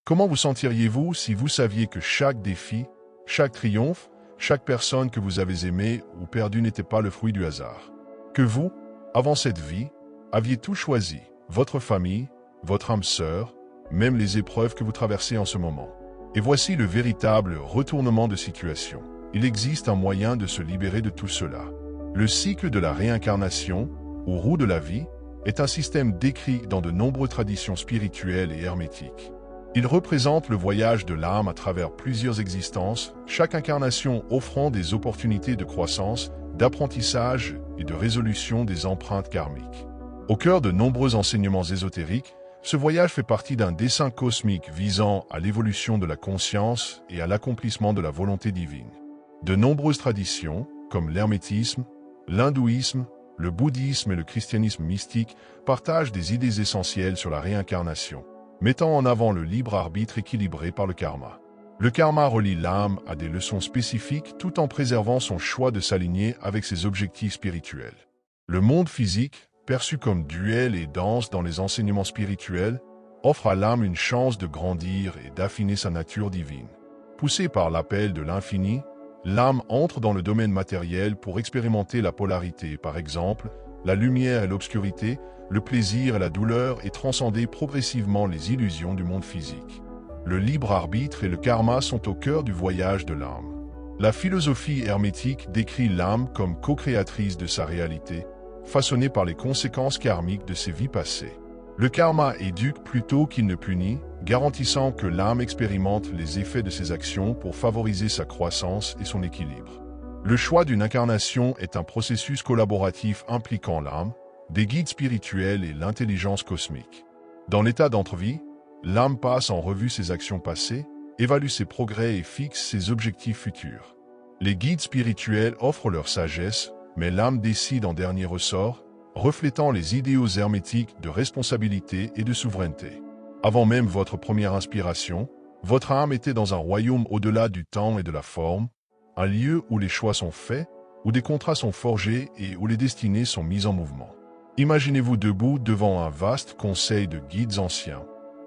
Comment vous sentiriez-vous si vous saviez que chaque défi, chaque triomphe, chaque personne que vous avez aimée ou perdue n'était pas le fruit du hasard? Que vous, avant cette vie, aviez tout choisi, votre famille, votre âme sœur, même les épreuves que vous traversez en ce moment. Et voici le véritable retournement de situation. Il existe un moyen de se libérer de tout cela. Le cycle de la réincarnation, ou roue de la vie, est un système décrit dans de nombreuses traditions spirituelles et hermétiques. Il représente le voyage de l'âme à travers plusieurs existences, chaque incarnation offrant des opportunités de croissance, d'apprentissage et de résolution des empreintes karmiques. Au cœur de nombreux enseignements ésotériques, ce voyage fait partie d'un dessein cosmique visant à l'évolution de la conscience et à l'accomplissement de la volonté divine. De nombreuses traditions, comme l'hermétisme, l'hindouisme, le bouddhisme et le christianisme mystique, partagent des idées essentielles sur la réincarnation, mettant en avant le libre arbitre équilibré par le karma. Le karma relie l'âme à des leçons spécifiques tout en préservant son choix de s'aligner avec ses objectifs spirituels. Le monde physique, perçu comme duel et dense dans les enseignements spirituels, offre à l'âme une chance de grandir et d'affiner sa nature divine. Poussée par l'appel de l'infini, l'âme entre dans le domaine matériel pour expérimenter la polarité, par exemple, la lumière et l'obscurité, le plaisir et la douleur et transcender progressivement les illusions du monde physique. Le libre arbitre et le karma sont au cœur du voyage de l'âme. La philosophie hermétique décrit l'âme comme co-créatrice de sa réalité, façonnée par les conséquences karmiques de ses vies passées. Le karma éduque plutôt qu'il ne punit, garantissant que l'âme expérimente les effets de ses actions pour favoriser sa croissance et son équilibre. Le choix d'une incarnation est un processus collaboratif impliquant l'âme, des guides spirituels et l'intelligence cosmique. Dans l'état d'entrevie, l'âme passe en revue ses actions passées, évalue ses progrès et fixe ses objectifs futurs. Les guides spirituels offrent leur sagesse, mais l'âme décide en dernier ressort, reflétant les idéaux hermétiques de responsabilité et de souveraineté. Avant même votre première inspiration, votre âme était dans un royaume au-delà du temps et de la forme, un lieu où les choix sont faits, où des contrats sont forgés et où les destinées sont mises en mouvement. Imaginez-vous debout devant un vaste conseil de guides anciens,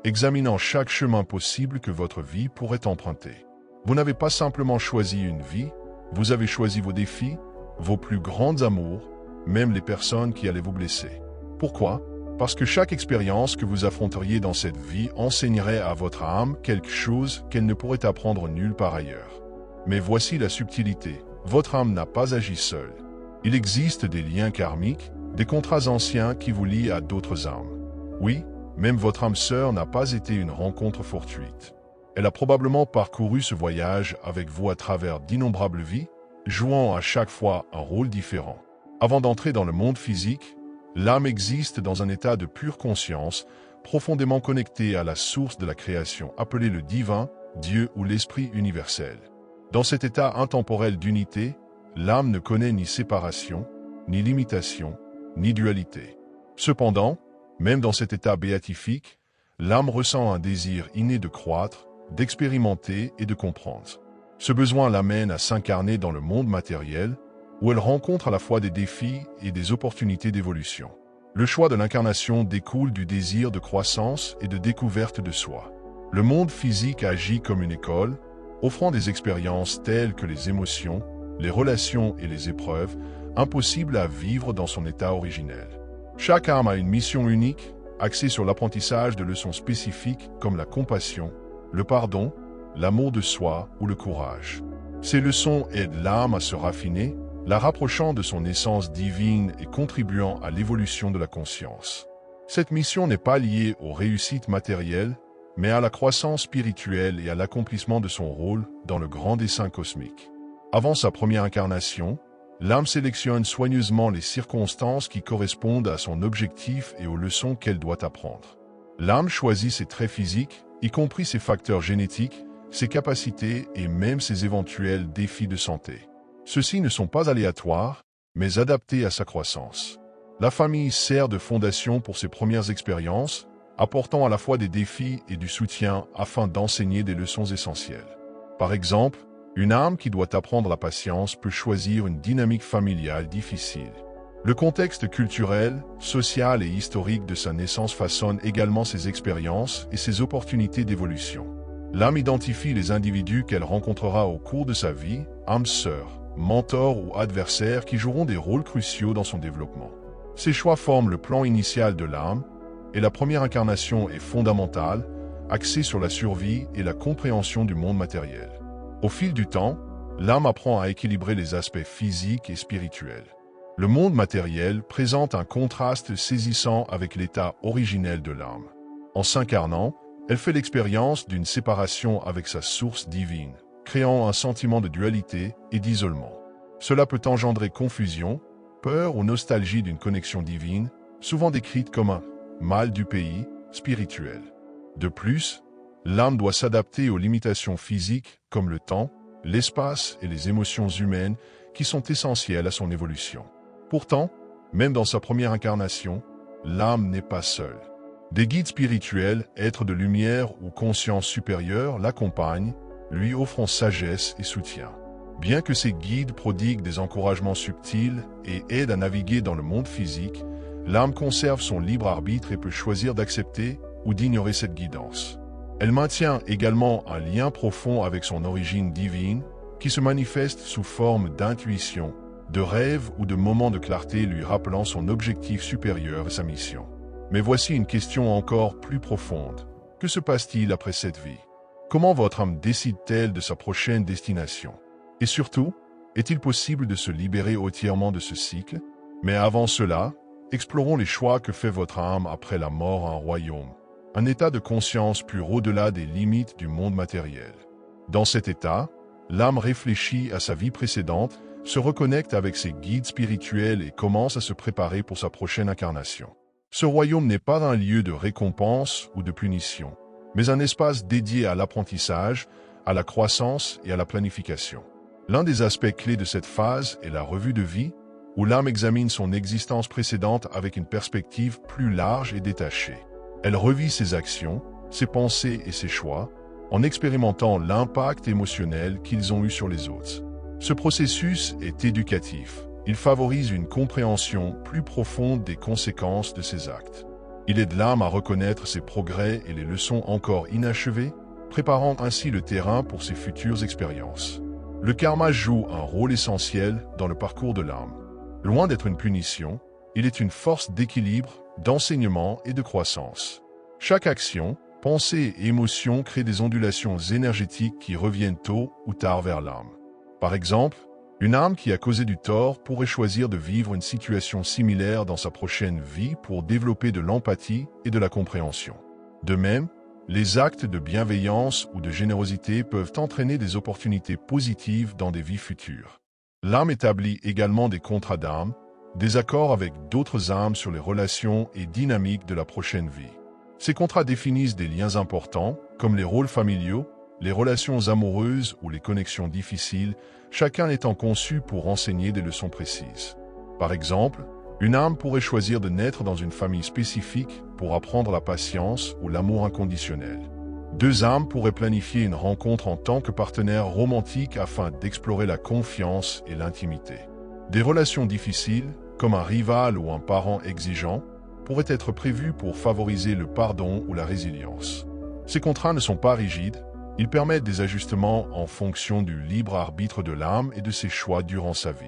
examinant chaque chemin possible que votre vie pourrait emprunter. Vous n'avez pas simplement choisi une vie, vous avez choisi vos défis, vos plus grands amours, même les personnes qui allaient vous blesser. Pourquoi? Parce que chaque expérience que vous affronteriez dans cette vie enseignerait à votre âme quelque chose qu'elle ne pourrait apprendre nulle part ailleurs. Mais voici la subtilité. Votre âme n'a pas agi seule. Il existe des liens karmiques, des contrats anciens qui vous lient à d'autres âmes. Oui, même votre âme sœur n'a pas été une rencontre fortuite. Elle a probablement parcouru ce voyage avec vous à travers d'innombrables vies, jouant à chaque fois un rôle différent. Avant d'entrer dans le monde physique, l'âme existe dans un état de pure conscience, profondément connecté à la source de la création, appelée le divin, Dieu ou l'esprit universel. Dans cet état intemporel d'unité, l'âme ne connaît ni séparation, ni limitation, ni dualité. Cependant, même dans cet état béatifique, l'âme ressent un désir inné de croître, d'expérimenter et de comprendre. Ce besoin l'amène à s'incarner dans le monde matériel, où elle rencontre à la fois des défis et des opportunités d'évolution. Le choix de l'incarnation découle du désir de croissance et de découverte de soi. Le monde physique agit comme une école, offrant des expériences telles que les émotions, les relations et les épreuves, impossibles à vivre dans son état originel. Chaque âme a une mission unique, axée sur l'apprentissage de leçons spécifiques comme la compassion, le pardon, l'amour de soi ou le courage. Ces leçons aident l'âme à se raffiner, la rapprochant de son essence divine et contribuant à l'évolution de la conscience. Cette mission n'est pas liée aux réussites matérielles, mais à la croissance spirituelle et à l'accomplissement de son rôle dans le grand dessein cosmique. Avant sa première incarnation, l'âme sélectionne soigneusement les circonstances qui correspondent à son objectif et aux leçons qu'elle doit apprendre. L'âme choisit ses traits physiques, y compris ses facteurs génétiques, ses capacités et même ses éventuels défis de santé. Ceux-ci ne sont pas aléatoires, mais adaptés à sa croissance. La famille sert de fondation pour ses premières expériences, apportant à la fois des défis et du soutien afin d'enseigner des leçons essentielles. Par exemple, une âme qui doit apprendre la patience peut choisir une dynamique familiale difficile. Le contexte culturel, social et historique de sa naissance façonne également ses expériences et ses opportunités d'évolution. L'âme identifie les individus qu'elle rencontrera au cours de sa vie, âmes sœurs, mentors ou adversaires qui joueront des rôles cruciaux dans son développement. Ces choix forment le plan initial de l'âme, et la première incarnation est fondamentale, axée sur la survie et la compréhension du monde matériel. Au fil du temps, l'âme apprend à équilibrer les aspects physiques et spirituels. Le monde matériel présente un contraste saisissant avec l'état originel de l'âme. En s'incarnant, elle fait l'expérience d'une séparation avec sa source divine, créant un sentiment de dualité et d'isolement. Cela peut engendrer confusion, peur ou nostalgie d'une connexion divine, souvent décrite comme un mal du pays spirituel. De plus, l'âme doit s'adapter aux limitations physiques comme le temps, l'espace et les émotions humaines qui sont essentielles à son évolution. Pourtant, même dans sa première incarnation, l'âme n'est pas seule. Des guides spirituels, êtres de lumière ou conscience supérieure l'accompagnent, lui offrant sagesse et soutien. Bien que ces guides prodiguent des encouragements subtils et aident à naviguer dans le monde physique, l'âme conserve son libre arbitre et peut choisir d'accepter ou d'ignorer cette guidance. Elle maintient également un lien profond avec son origine divine, qui se manifeste sous forme d'intuition, de rêves ou de moments de clarté lui rappelant son objectif supérieur et sa mission. Mais voici une question encore plus profonde. Que se passe-t-il après cette vie? Comment votre âme décide-t-elle de sa prochaine destination? Et surtout, est-il possible de se libérer entièrement de ce cycle? Mais avant cela, explorons les choix que fait votre âme après la mort en royaume. Un état de conscience pur au-delà des limites du monde matériel. Dans cet état, l'âme réfléchit à sa vie précédente, se reconnecte avec ses guides spirituels et commence à se préparer pour sa prochaine incarnation. Ce royaume n'est pas un lieu de récompense ou de punition, mais un espace dédié à l'apprentissage, à la croissance et à la planification. L'un des aspects clés de cette phase est la revue de vie, où l'âme examine son existence précédente avec une perspective plus large et détachée. Elle revit ses actions, ses pensées et ses choix, en expérimentant l'impact émotionnel qu'ils ont eu sur les autres. Ce processus est éducatif. Il favorise une compréhension plus profonde des conséquences de ses actes. Il aide l'âme à reconnaître ses progrès et les leçons encore inachevées, préparant ainsi le terrain pour ses futures expériences. Le karma joue un rôle essentiel dans le parcours de l'âme. Loin d'être une punition, il est une force d'équilibre, d'enseignement et de croissance. Chaque action, pensée et émotion crée des ondulations énergétiques qui reviennent tôt ou tard vers l'âme. Par exemple, une âme qui a causé du tort pourrait choisir de vivre une situation similaire dans sa prochaine vie pour développer de l'empathie et de la compréhension. De même, les actes de bienveillance ou de générosité peuvent entraîner des opportunités positives dans des vies futures. L'âme établit également des contrats d'âme, des accords avec d'autres âmes sur les relations et dynamiques de la prochaine vie. Ces contrats définissent des liens importants, comme les rôles familiaux, les relations amoureuses ou les connexions difficiles, chacun étant conçu pour enseigner des leçons précises. Par exemple, une âme pourrait choisir de naître dans une famille spécifique pour apprendre la patience ou l'amour inconditionnel. Deux âmes pourraient planifier une rencontre en tant que partenaires romantiques afin d'explorer la confiance et l'intimité. Des relations difficiles, comme un rival ou un parent exigeant, pourraient être prévues pour favoriser le pardon ou la résilience. Ces contrats ne sont pas rigides, ils permettent des ajustements en fonction du libre arbitre de l'âme et de ses choix durant sa vie.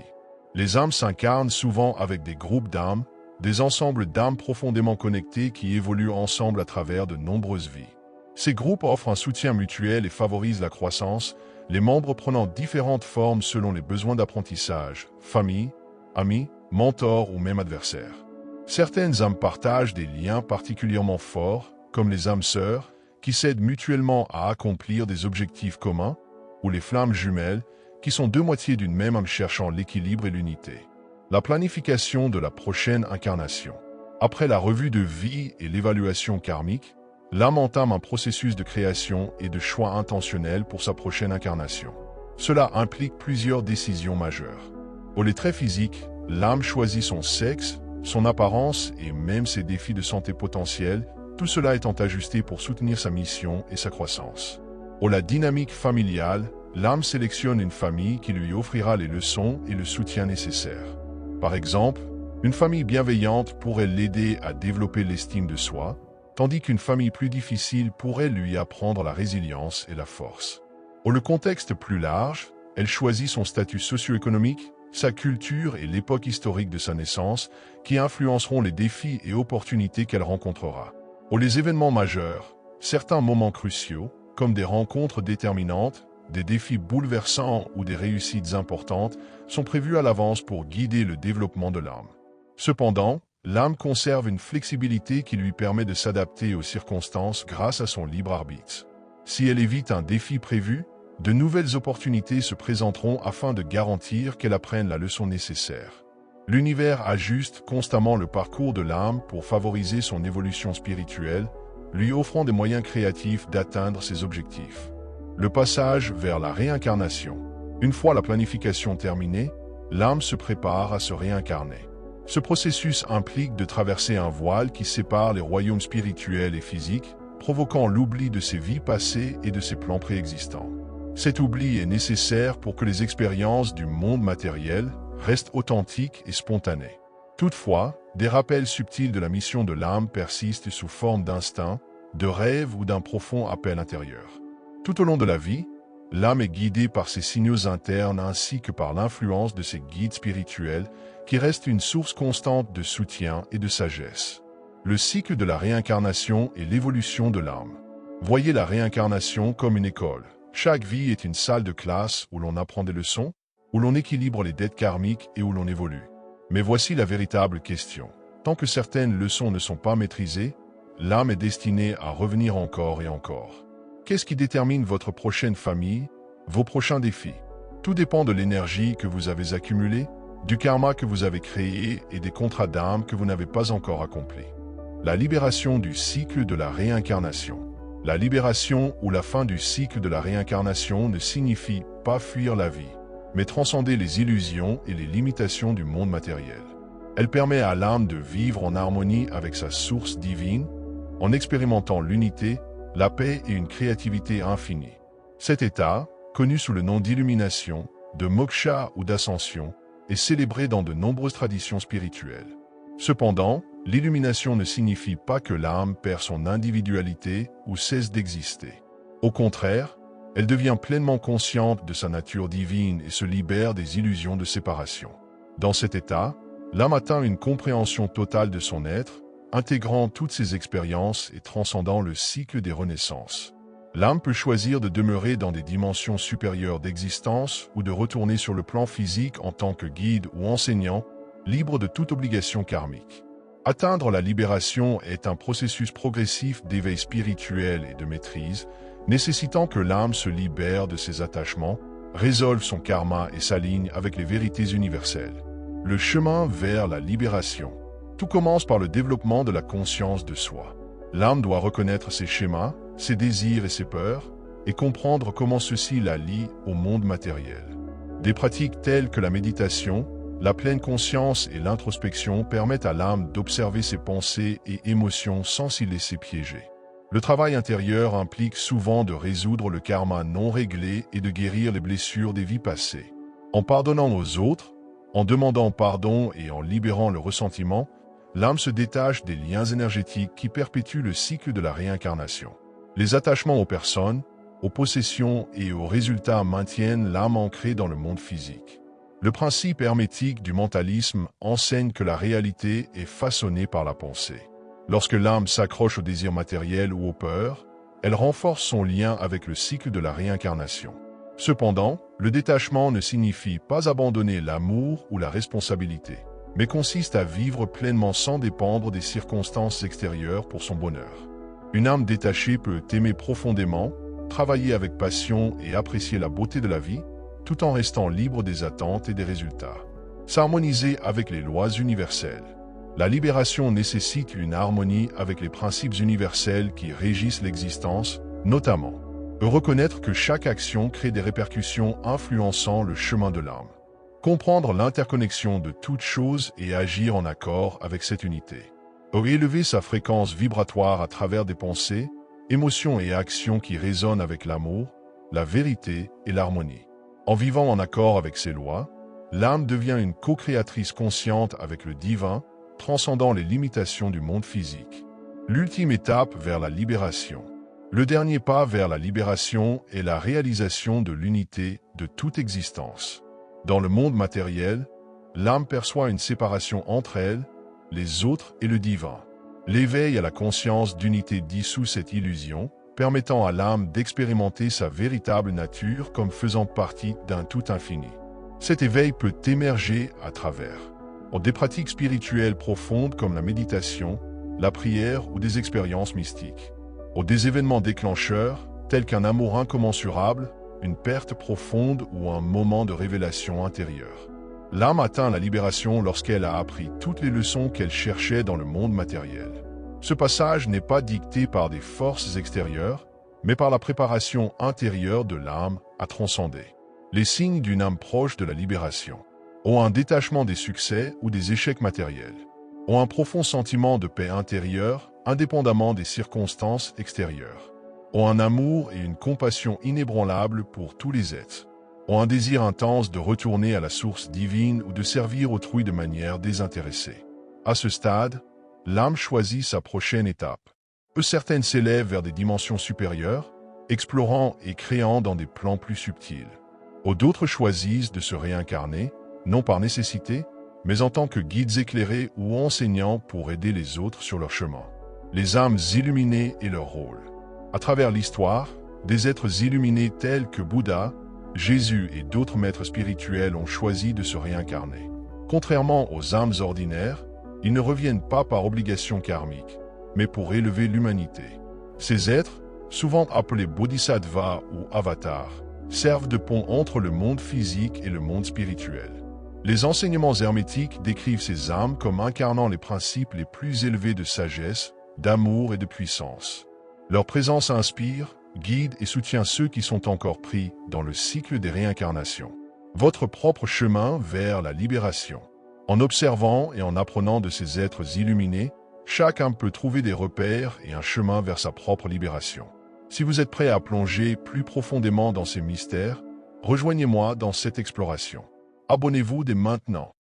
Les âmes s'incarnent souvent avec des groupes d'âmes, des ensembles d'âmes profondément connectés qui évoluent ensemble à travers de nombreuses vies. Ces groupes offrent un soutien mutuel et favorisent la croissance, les membres prenant différentes formes selon les besoins d'apprentissage, famille, amis, mentors ou même adversaires. Certaines âmes partagent des liens particulièrement forts, comme les âmes sœurs, qui s'aident mutuellement à accomplir des objectifs communs, ou les flammes jumelles, qui sont deux moitiés d'une même âme cherchant l'équilibre et l'unité. La planification de la prochaine incarnation. Après la revue de vie et l'évaluation karmique, l'âme entame un processus de création et de choix intentionnels pour sa prochaine incarnation. Cela implique plusieurs décisions majeures. Pour les traits physiques, l'âme choisit son sexe, son apparence et même ses défis de santé potentiels, tout cela étant ajusté pour soutenir sa mission et sa croissance. Pour la dynamique familiale, l'âme sélectionne une famille qui lui offrira les leçons et le soutien nécessaires. Par exemple, Une famille bienveillante pourrait l'aider à développer l'estime de soi, tandis qu'une famille plus difficile pourrait lui apprendre la résilience et la force. Au le contexte plus large, elle choisit son statut socio-économique, sa culture et l'époque historique de sa naissance qui influenceront les défis et opportunités qu'elle rencontrera. Au les événements majeurs, certains moments cruciaux, comme des rencontres déterminantes, des défis bouleversants ou des réussites importantes, sont prévus à l'avance pour guider le développement de l'âme. Cependant, l'âme conserve une flexibilité qui lui permet de s'adapter aux circonstances grâce à son libre arbitre. Si elle évite un défi prévu, de nouvelles opportunités se présenteront afin de garantir qu'elle apprenne la leçon nécessaire. L'univers ajuste constamment le parcours de l'âme pour favoriser son évolution spirituelle, lui offrant des moyens créatifs d'atteindre ses objectifs. Le passage vers la réincarnation. Une fois la planification terminée, l'âme se prépare à se réincarner. Ce processus implique de traverser un voile qui sépare les royaumes spirituels et physiques, provoquant l'oubli de ses vies passées et de ses plans préexistants. Cet oubli est nécessaire pour que les expériences du monde matériel restent authentiques et spontanées. Toutefois, des rappels subtils de la mission de l'âme persistent sous forme d'instinct, de rêve ou d'un profond appel intérieur. Tout au long de la vie, l'âme est guidée par ses signaux internes ainsi que par l'influence de ses guides spirituels qui restent une source constante de soutien et de sagesse. Le cycle de la réincarnation et l'évolution de l'âme. Voyez la réincarnation comme une école. Chaque vie est une salle de classe où l'on apprend des leçons, où l'on équilibre les dettes karmiques et où l'on évolue. Mais voici la véritable question. Tant que certaines leçons ne sont pas maîtrisées, l'âme est destinée à revenir encore et encore. Qu'est-ce qui détermine votre prochaine famille, vos prochains défis? Tout dépend de l'énergie que vous avez accumulée, du karma que vous avez créé et des contrats d'âme que vous n'avez pas encore accomplis. La libération du cycle de la réincarnation. La libération ou la fin du cycle de la réincarnation ne signifie pas fuir la vie, mais transcender les illusions et les limitations du monde matériel. Elle permet à l'âme de vivre en harmonie avec sa source divine, en expérimentant l'unité, la paix et une créativité infinie. Cet état, connu sous le nom d'illumination, de moksha ou d'ascension, est célébré dans de nombreuses traditions spirituelles. Cependant, l'illumination ne signifie pas que l'âme perd son individualité ou cesse d'exister. Au contraire, elle devient pleinement consciente de sa nature divine et se libère des illusions de séparation. Dans cet état, l'âme atteint une compréhension totale de son être, intégrant toutes ses expériences et transcendant le cycle des renaissances. L'âme peut choisir de demeurer dans des dimensions supérieures d'existence ou de retourner sur le plan physique en tant que guide ou enseignant, libre de toute obligation karmique. Atteindre la libération est un processus progressif d'éveil spirituel et de maîtrise, nécessitant que l'âme se libère de ses attachements, résolve son karma et s'aligne avec les vérités universelles. Le chemin vers la libération. Tout commence par le développement de la conscience de soi. L'âme doit reconnaître ses schémas, ses désirs et ses peurs, et comprendre comment ceux-ci la lient au monde matériel. Des pratiques telles que la méditation, la pleine conscience et l'introspection permettent à l'âme d'observer ses pensées et émotions sans s'y laisser piéger. Le travail intérieur implique souvent de résoudre le karma non réglé et de guérir les blessures des vies passées. En pardonnant aux autres, en demandant pardon et en libérant le ressentiment, l'âme se détache des liens énergétiques qui perpétuent le cycle de la réincarnation. Les attachements aux personnes, aux possessions et aux résultats maintiennent l'âme ancrée dans le monde physique. Le principe hermétique du mentalisme enseigne que la réalité est façonnée par la pensée. Lorsque l'âme s'accroche aux désirs matériels ou aux peurs, elle renforce son lien avec le cycle de la réincarnation. Cependant, le détachement ne signifie pas abandonner l'amour ou la responsabilité, mais consiste à vivre pleinement sans dépendre des circonstances extérieures pour son bonheur. Une âme détachée peut aimer profondément, travailler avec passion et apprécier la beauté de la vie, tout en restant libre des attentes et des résultats. S'harmoniser avec les lois universelles. La libération nécessite une harmonie avec les principes universels qui régissent l'existence, notamment reconnaître que chaque action crée des répercussions influençant le chemin de l'âme. Comprendre l'interconnexion de toutes choses et agir en accord avec cette unité. Élever sa fréquence vibratoire à travers des pensées, émotions et actions qui résonnent avec l'amour, la vérité et l'harmonie. En vivant en accord avec ces lois, l'âme devient une co-créatrice consciente avec le divin, transcendant les limitations du monde physique. L'ultime étape vers la libération. Le dernier pas vers la libération est la réalisation de l'unité de toute existence. Dans le monde matériel, l'âme perçoit une séparation entre elle, les autres et le divin. L'éveil à la conscience d'unité dissout cette illusion, permettant à l'âme d'expérimenter sa véritable nature comme faisant partie d'un tout infini. Cet éveil peut émerger à travers des pratiques spirituelles profondes comme la méditation, la prière ou des expériences mystiques, des événements déclencheurs tels qu'un amour incommensurable, une perte profonde ou un moment de révélation intérieure. L'âme atteint la libération lorsqu'elle a appris toutes les leçons qu'elle cherchait dans le monde matériel. Ce passage n'est pas dicté par des forces extérieures, mais par la préparation intérieure de l'âme à transcender. Les signes d'une âme proche de la libération ont un détachement des succès ou des échecs matériels, ont un profond sentiment de paix intérieure, indépendamment des circonstances extérieures, ont un amour et une compassion inébranlables pour tous les êtres, ont un désir intense de retourner à la source divine ou de servir autrui de manière désintéressée. À ce stade, l'âme choisit sa prochaine étape. Certaines s'élèvent vers des dimensions supérieures, explorant et créant dans des plans plus subtils. D'autres choisissent de se réincarner, non par nécessité, mais en tant que guides éclairés ou enseignants pour aider les autres sur leur chemin. Les âmes illuminées et leur rôle. À travers l'histoire, des êtres illuminés tels que Bouddha, Jésus et d'autres maîtres spirituels ont choisi de se réincarner. Contrairement aux âmes ordinaires, ils ne reviennent pas par obligation karmique, mais pour élever l'humanité. Ces êtres, souvent appelés bodhisattvas ou avatars, servent de pont entre le monde physique et le monde spirituel. Les enseignements hermétiques décrivent ces âmes comme incarnant les principes les plus élevés de sagesse, d'amour et de puissance. Leur présence inspire, guide et soutient ceux qui sont encore pris dans le cycle des réincarnations. Votre propre chemin vers la libération. En observant et en apprenant de ces êtres illuminés, chacun peut trouver des repères et un chemin vers sa propre libération. Si vous êtes prêt à plonger plus profondément dans ces mystères, rejoignez-moi dans cette exploration. Abonnez-vous dès maintenant.